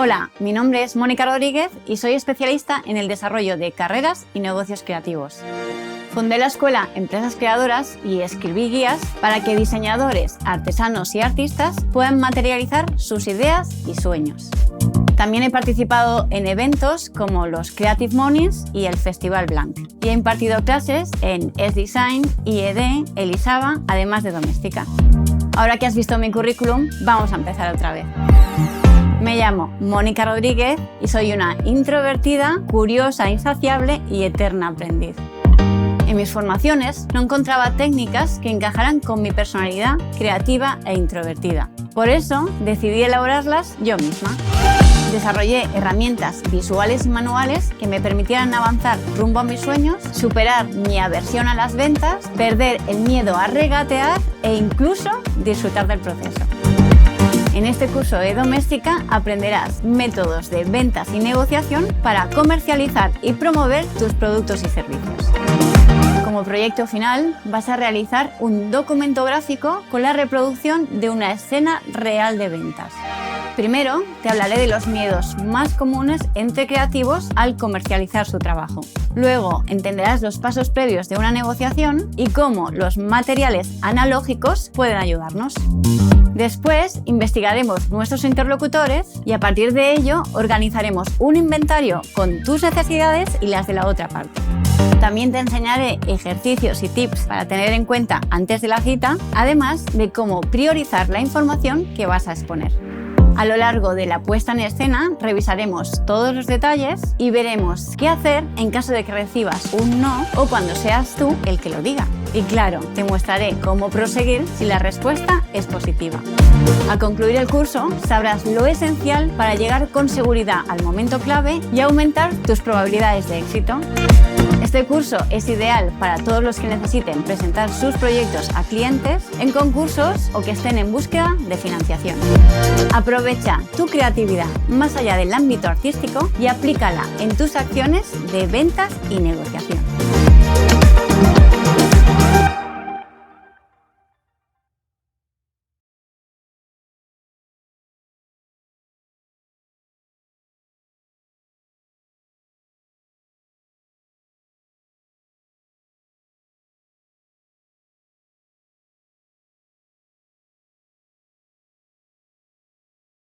Hola, mi nombre es Mónica Rodríguez y soy especialista en el desarrollo de carreras y negocios creativos. Fundé la escuela Empresas Creadoras y escribí guías para que diseñadores, artesanos y artistas puedan materializar sus ideas y sueños. También he participado en eventos como los Creative Mornings y el Festival Blanc. Y he impartido clases en S-Design, IED, Elisava, además de doméstica. Ahora que has visto mi currículum, vamos a empezar otra vez. Me llamo Mónica Rodríguez y soy una introvertida, curiosa, insaciable y eterna aprendiz. En mis formaciones no encontraba técnicas que encajaran con mi personalidad creativa e introvertida. Por eso decidí elaborarlas yo misma. Desarrollé herramientas visuales y manuales que me permitieran avanzar rumbo a mis sueños, superar mi aversión a las ventas, perder el miedo a regatear e incluso disfrutar del proceso. En este curso de doméstica aprenderás métodos de ventas y negociación para comercializar y promover tus productos y servicios. Como proyecto final vas a realizar un documento gráfico con la reproducción de una escena real de ventas. Primero te hablaré de los miedos más comunes entre creativos al comercializar su trabajo. Luego entenderás los pasos previos de una negociación y cómo los materiales analógicos pueden ayudarnos. Después investigaremos nuestros interlocutores y a partir de ello organizaremos un inventario con tus necesidades y las de la otra parte. También te enseñaré ejercicios y tips para tener en cuenta antes de la cita, además de cómo priorizar la información que vas a exponer. A lo largo de la puesta en escena revisaremos todos los detalles y veremos qué hacer en caso de que recibas un no o cuando seas tú el que lo diga. Y claro, te mostraré cómo proseguir si la respuesta es positiva. Al concluir el curso, sabrás lo esencial para llegar con seguridad al momento clave y aumentar tus probabilidades de éxito. Este curso es ideal para todos los que necesiten presentar sus proyectos a clientes en concursos o que estén en búsqueda de financiación. Aprovecha tu creatividad más allá del ámbito artístico y aplícala en tus acciones de ventas y negociación.